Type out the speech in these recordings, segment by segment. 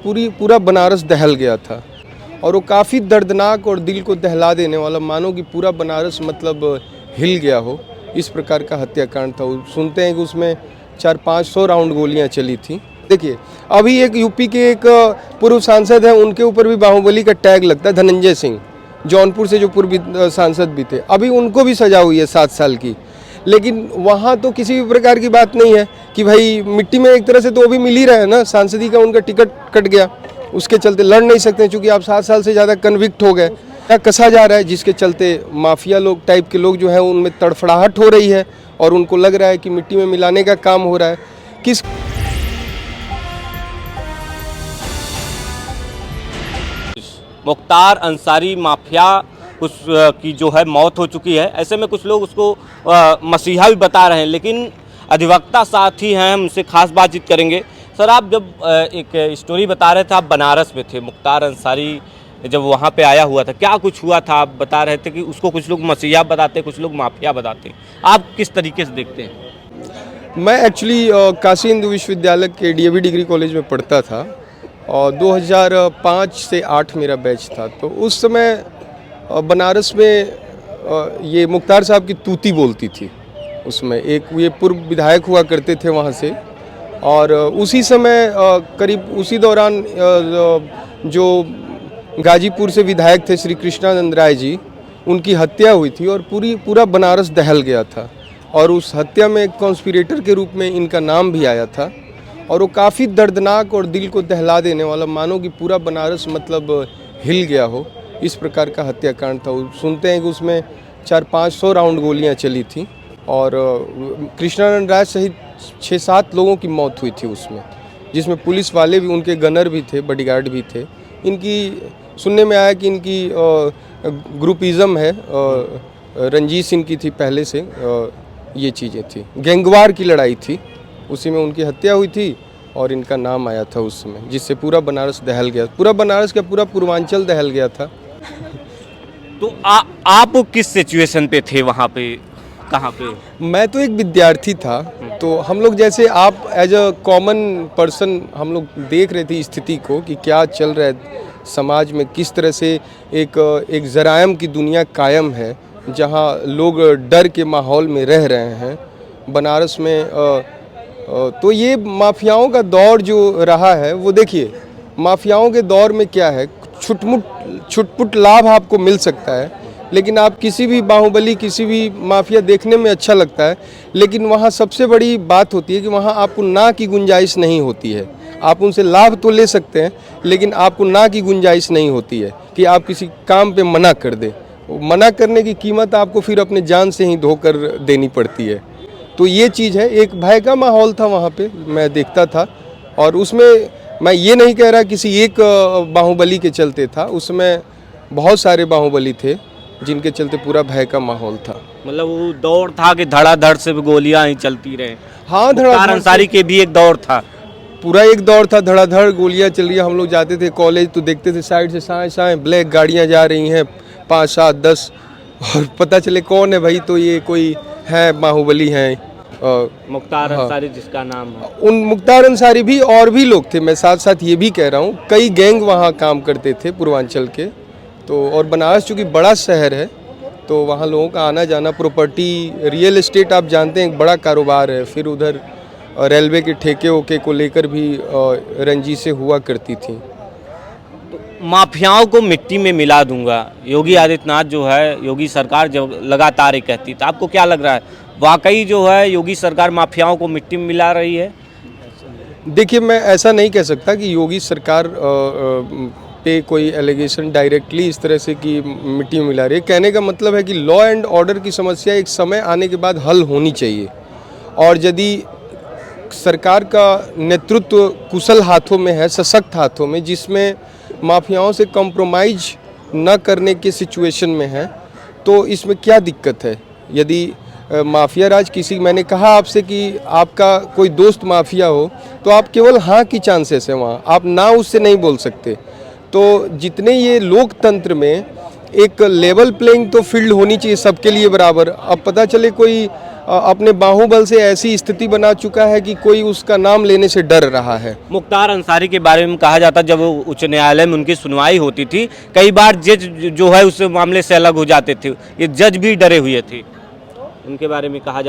पूरा बनारस दहल गया था और वो काफ़ी दर्दनाक और दिल को दहला देने वाला, मानो कि पूरा बनारस मतलब हिल गया हो, इस प्रकार का हत्याकांड था। सुनते हैं कि उसमें 400-500 राउंड गोलियां चली थी। देखिए, अभी एक यूपी के एक पूर्व सांसद हैं, उनके ऊपर भी बाहुबली का टैग लगता है, धनंजय सिंह, जौनपुर से जो पूर्व सांसद भी थे, अभी उनको भी सजा हुई है 7 साल की। लेकिन वहाँ तो किसी भी प्रकार की बात नहीं है कि भाई मिट्टी में एक तरह से तो वो भी मिल ही रहा है ना, सांसदी का उनका टिकट कट गया, उसके चलते लड़ नहीं सकते क्योंकि आप 7 साल से ज़्यादा कन्विक्ट हो गए। क्या कसा जा रहा है, जिसके चलते माफिया लोग टाइप के लोग जो हैं उनमें तड़फड़ाहट हो रही है और उनको लग रहा है कि मिट्टी में मिलाने का काम हो रहा है। किस मुख्तार अंसारी माफिया की जो है मौत हो चुकी है। ऐसे में कुछ लोग उसको मसीहा भी बता रहे हैं, लेकिन अधिवक्ता साथी हैं, हम उनसे खास बातचीत करेंगे। सर, आप जब एक स्टोरी बता रहे थे, आप बनारस में थे, मुख्तार अंसारी जब वहाँ पे आया हुआ था, क्या कुछ हुआ था? आप बता रहे थे कि उसको कुछ लोग मसीहा बताते, कुछ लोग माफिया बताते, आप किस तरीके से देखते हैं? मैं एक्चुअली काशी हिंदू विश्वविद्यालय के डीएवी डिग्री कॉलेज में पढ़ता था और 2005 से 8 मेरा बैच था। तो उस समय बनारस में ये मुख्तार साहब की तूती बोलती थी। उसमें एक ये पूर्व विधायक हुआ करते थे वहाँ से, और उसी समय करीब उसी दौरान जो गाजीपुर से विधायक थे श्री कृष्णानंद राय जी, उनकी हत्या हुई थी और पूरा बनारस दहल गया था। और उस हत्या में एक कॉन्स्पिरेटर के रूप में इनका नाम भी आया था और वो काफ़ी दर्दनाक और दिल को दहला देने वाला, मानो कि पूरा बनारस मतलब हिल गया हो, इस प्रकार का हत्याकांड था। सुनते हैं कि उसमें 400-500 राउंड गोलियां चली थी और कृष्णानंद राय सहित 6-7 लोगों की मौत हुई थी उसमें, जिसमें पुलिस वाले भी, उनके गनर भी थे, बॉडीगार्ड भी थे। इनकी सुनने में आया कि इनकी ग्रुपिज़म है, रंजीश इनकी थी पहले से, ये चीज़ें थी, गैंगवार की लड़ाई थी, उसी में उनकी हत्या हुई थी और इनका नाम आया था उस समय, जिससे पूरा बनारस दहल गया, पूरा बनारस का पूरा पूर्वांचल दहल गया था। तो आप किस सिचुएशन पे थे वहाँ पे, कहाँ पे? मैं तो एक विद्यार्थी था, तो हम लोग जैसे आप एज अ कॉमन पर्सन हम लोग देख रहे थे स्थिति को कि क्या चल रहा है समाज में, किस तरह से एक जरायम की दुनिया कायम है जहाँ लोग डर के माहौल में रह रहे हैं बनारस में। तो ये माफियाओं का दौर जो रहा है, वो देखिए, माफियाओं के दौर में क्या है, छुटपुट लाभ आपको मिल सकता है, लेकिन आप किसी भी बाहुबली, किसी भी माफिया देखने में अच्छा लगता है, लेकिन वहाँ सबसे बड़ी बात होती है कि वहाँ आपको ना की गुंजाइश नहीं होती है। आप उनसे लाभ तो ले सकते हैं, लेकिन आपको ना की गुंजाइश नहीं होती है कि आप किसी काम पे मना कर दें। मना करने की कीमत आपको फिर अपने जान से ही धोकर देनी पड़ती है। तो ये चीज़ है, एक भय का माहौल था वहाँ पे, मैं देखता था। और उसमें मैं ये नहीं कह रहा किसी एक बाहुबली के चलते था, उसमें बहुत सारे बाहुबली थे जिनके चलते पूरा भय का माहौल था। मतलब वो दौर था कि धड़ाधड़ से गोलियां ही चलती रहे। हाँ, मुख्तार अंसारी के भी एक दौर था, पूरा एक दौर था, धड़ाधड़ गोलियां चल रही है। हम लोग जाते थे कॉलेज तो देखते थे साइड से साए ब्लैक गाड़ियां जा रही हैं, 5, 7, 10, और पता चले कौन है भाई, तो ये कोई है, बाहुबली हैं, मुख्तार अंसारी जिसका नाम है। उन मुख्तार अंसारी भी और भी लोग थे। मैं साथ साथ ये भी कह रहा हूँ, कई गैंग वहाँ काम करते थे पूर्वांचल के। तो और बनारस चूँकि बड़ा शहर है, तो वहाँ लोगों का आना जाना, प्रॉपर्टी, रियल एस्टेट आप जानते हैं एक बड़ा कारोबार है। फिर उधर रेलवे के ठेके ओके को लेकर भी रंजिशें हुआ करती थी। तो माफियाओं को मिट्टी में मिला दूंगा, योगी आदित्यनाथ जो है, योगी सरकार जब लगातार ये कहती, तो आपको क्या लग रहा है, वाकई जो है योगी सरकार माफियाओं को मिट्टी में मिला रही है? देखिए, मैं ऐसा नहीं कह सकता कि योगी सरकार पे कोई एलिगेशन डायरेक्टली इस तरह से कि मिट्टी में मिला रही है। कहने का मतलब है कि लॉ एंड ऑर्डर की समस्या एक समय आने के बाद हल होनी चाहिए, और यदि सरकार का नेतृत्व कुशल हाथों में है, सशक्त हाथों में, जिसमें माफियाओं से कॉम्प्रोमाइज न करने के सिचुएशन में है, तो इसमें क्या दिक्कत है? यदि माफिया राज किसी, मैंने कहा आपसे कि आपका कोई दोस्त माफिया हो तो आप केवल हाँ की चांसेस है वहाँ, आप ना उससे नहीं बोल सकते। तो जितने ये लोकतंत्र में एक लेवल प्लेइंग तो फील्ड होनी चाहिए सबके लिए बराबर। अब पता चले कोई अपने बाहुबल से ऐसी स्थिति बना चुका है कि कोई उसका नाम लेने से डर रहा है। मुख्तार अंसारी के बारे में कहा जाता, जब उच्च न्यायालय में उनकी सुनवाई होती थी, कई बार जज जो है उस मामले से अलग हो जाते थे, ये जज भी डरे हुए थे। उनके बारे में कहा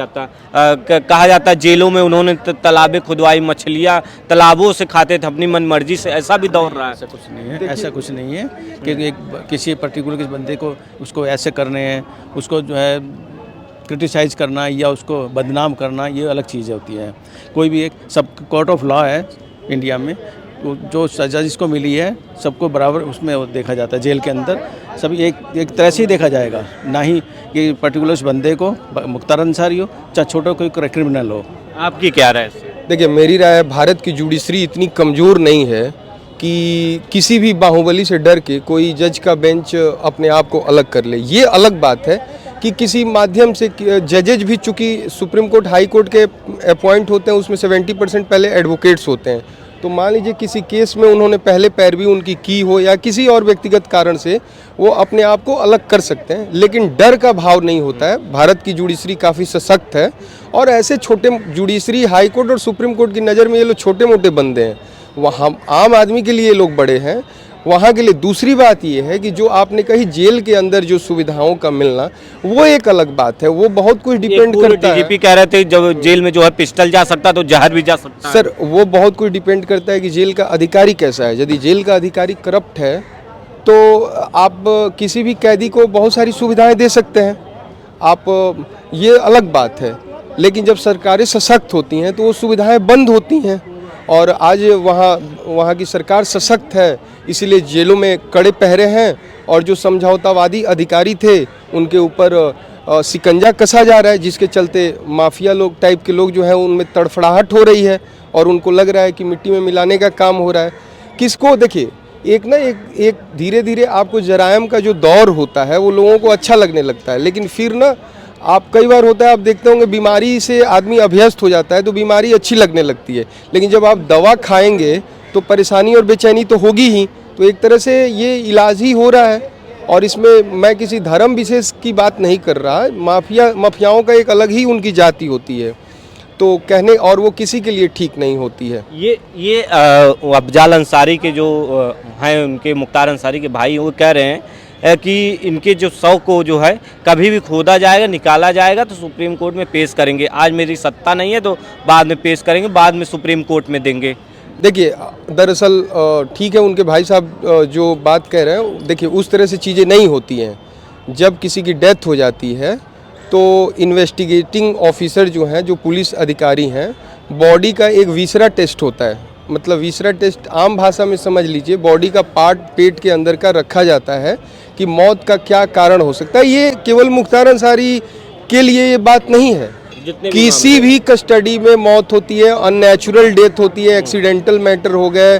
जाता जेलों में उन्होंने तालाबें खुदवाई, मछलियाँ तालाबों से खाते थे अपनी मन मर्जी से, ऐसा भी दौर रहा है। ऐसा कुछ नहीं है, ऐसा कुछ नहीं है कि किसी पर्टिकुलर किसी बंदे को उसको ऐसे करने हैं, उसको जो है क्रिटिसाइज करना या उसको बदनाम करना, ये अलग चीज़ होती है। कोई भी एक सब कोर्ट ऑफ लॉ है इंडिया में, तो जो सज़ा जिसको मिली है सबको बराबर उसमें देखा जाता है। जेल के अंदर सभी एक तरह से ही देखा जाएगा, ना ही कि पर्टिकुलर उस बंदे को मुख्तार अंसारी हो चाहे छोटा कोई क्रिमिनल हो। आपकी क्या राय है? देखिए, मेरी राय है भारत की जुडिशरी इतनी कमज़ोर नहीं है कि किसी भी बाहुबली से डर के कोई जज का बेंच अपने आप को अलग कर ले। ये अलग बात है कि किसी माध्यम से जजेज भी, चूँकि सुप्रीम कोर्ट हाई कोर्ट के अपॉइंट होते हैं, उसमें 70% पहले एडवोकेट्स होते हैं। तो मान लीजिए किसी केस में उन्होंने पहले पैरवी उनकी की हो या किसी और व्यक्तिगत कारण से वो अपने आप को अलग कर सकते हैं, लेकिन डर का भाव नहीं होता है। भारत की जुडिशरी काफ़ी सशक्त है और ऐसे छोटे जुडिशरी, हाई कोर्ट और सुप्रीम कोर्ट की नज़र में ये लोग छोटे मोटे बंदे हैं, वहाँ आम आदमी के लिए ये लोग बड़े हैं, वहाँ के लिए। दूसरी बात ये है कि जो आपने कही जेल के अंदर जो सुविधाओं का मिलना, वो एक अलग बात है, वो बहुत कुछ डिपेंड करता है। डीजीपी कह रहे थे जब जेल में जो है पिस्टल जा सकता तो जहर भी जा सकता है। सर, वो बहुत कुछ डिपेंड करता है कि जेल का अधिकारी कैसा है। यदि जेल का अधिकारी करप्ट है तो आप किसी भी कैदी को बहुत सारी सुविधाएं दे सकते हैं, आप, ये अलग बात है। लेकिन जब सरकारें सशक्त होती हैं तो वो सुविधाएं बंद होती हैं, और आज वहाँ की सरकार सशक्त है, इसीलिए जेलों में कड़े पहरे हैं, और जो समझौतावादी अधिकारी थे उनके ऊपर शिकंजा कसा जा रहा है, जिसके चलते माफिया लोग टाइप के लोग जो हैं उनमें तड़फड़ाहट हो रही है और उनको लग रहा है कि मिट्टी में मिलाने का काम हो रहा है। किसको, देखिए, एक धीरे धीरे आपको जरायम का जो दौर होता है वो लोगों को अच्छा लगने लगता है, लेकिन फिर ना आप कई बार होता है, आप देखते होंगे बीमारी से आदमी अभ्यस्त हो जाता है तो बीमारी अच्छी लगने लगती है, लेकिन जब आप दवा खाएंगे तो परेशानी और बेचैनी तो होगी ही। तो एक तरह से ये इलाज ही हो रहा है, और इसमें मैं किसी धर्म विशेष की बात नहीं कर रहा। माफियाओं का एक अलग ही उनकी जाति होती है, तो कहने, और वो किसी के लिए ठीक नहीं होती है। ये अफजाल अंसारी के जो हैं, उनके मुख्तार अंसारी के भाई, वो कह रहे हैं कि इनके जो शव को जो है कभी भी खोदा जाएगा, निकाला जाएगा तो सुप्रीम कोर्ट में पेश करेंगे। आज मेरी सत्ता नहीं है तो बाद में पेश करेंगे, बाद में सुप्रीम कोर्ट में देंगे। देखिए, दरअसल ठीक है, उनके भाई साहब जो बात कह रहे हैं, देखिए उस तरह से चीज़ें नहीं होती हैं। जब किसी की डेथ हो जाती है तो इन्वेस्टिगेटिंग ऑफिसर जो हैं, जो पुलिस अधिकारी हैं, बॉडी का एक विसरा टेस्ट होता है। मतलब विसरा टेस्ट आम भाषा में समझ लीजिए, बॉडी का पार्ट पेट के अंदर का रखा जाता है कि मौत का क्या कारण हो सकता है। ये केवल मुख्तार अंसारी के लिए ये बात नहीं है, किसी भी कस्टडी में मौत होती है, अननेचुरल डेथ होती है, एक्सीडेंटल मैटर हो गए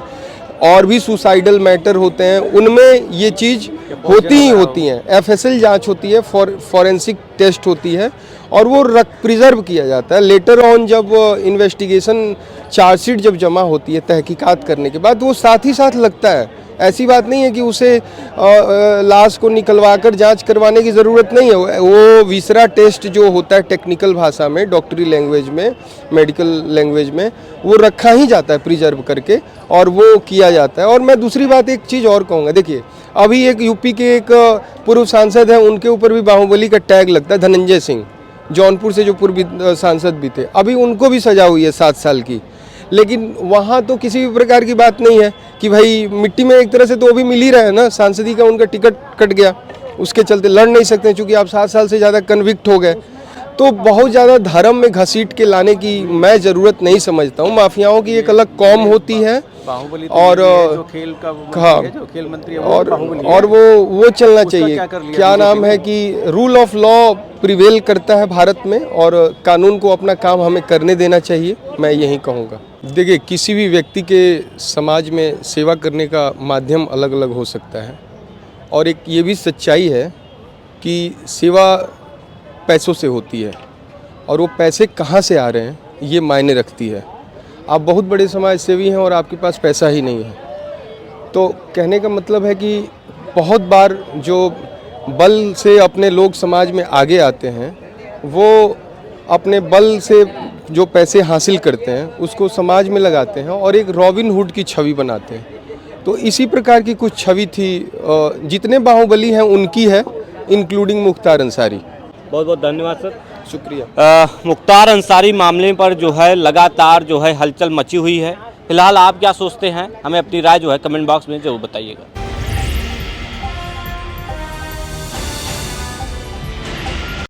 और भी सुसाइडल मैटर होते हैं, उनमें ये चीज़ होती ही होती हैं। एफएसएल जांच होती है, फॉरेंसिक टेस्ट होती है, और वो प्रिजर्व किया जाता है। लेटर ऑन जब इन्वेस्टिगेशन चार्जशीट जब जमा होती है तहकीकात करने के बाद, वो साथ ही साथ लगता है। ऐसी बात नहीं है कि उसे लाश को निकलवा कर जाँच करवाने की ज़रूरत नहीं है। वो विसरा टेस्ट जो होता है टेक्निकल भाषा में, डॉक्टरी लैंग्वेज में, मेडिकल लैंग्वेज में, वो रखा ही जाता है प्रिजर्व करके, और वो किया जाता है। और मैं दूसरी बात एक चीज़ और कहूँगा, देखिए अभी एक यूपी के एक पूर्व सांसद हैं, उनके ऊपर भी बाहुबली का टैग लगता है, धनंजय सिंह, जौनपुर से जो पूर्व सांसद भी थे, अभी उनको भी सजा हुई है 7 साल की। लेकिन वहाँ तो किसी भी प्रकार की बात नहीं है कि भाई मिट्टी में एक तरह से तो वो भी मिल ही रहा है ना, सांसदी का उनका टिकट कट गया, उसके चलते लड़ नहीं सकते चूँकि आप 7 साल से ज़्यादा कन्विक्ट हो गए। तो बहुत ज़्यादा धर्म में घसीट के लाने की मैं ज़रूरत नहीं समझता हूँ। माफियाओं की एक अलग कौम होती है, और जो खेल का हाँ, जो खेल मंत्री है, और वो चलना चाहिए। क्या नाम है कि रूल ऑफ लॉ प्रिवेल करता है भारत में, और कानून को अपना काम हमें करने देना चाहिए, मैं यही कहूँगा। देखिए, किसी भी व्यक्ति के समाज में सेवा करने का माध्यम अलग अलग हो सकता है, और एक ये भी सच्चाई है कि सेवा पैसों से होती है, और वो पैसे कहाँ से आ रहे हैं ये मायने रखती है। आप बहुत बड़े समाज सेवी हैं और आपके पास पैसा ही नहीं है, तो कहने का मतलब है कि बहुत बार जो बल से अपने लोग समाज में आगे आते हैं वो अपने बल से जो पैसे हासिल करते हैं उसको समाज में लगाते हैं और एक रॉबिन हुड की छवि बनाते हैं। तो इसी प्रकार की कुछ छवि थी, जितने बाहुबली हैं उनकी है, इंक्लूडिंग मुख्तार अंसारी। बहुत बहुत धन्यवाद सर। शुक्रिया। मुख्तार अंसारी मामले पर जो है लगातार जो है हलचल मची हुई है। फिलहाल आप क्या सोचते हैं, हमें अपनी राय जो है कमेंट बॉक्स में जरूर बताइएगा।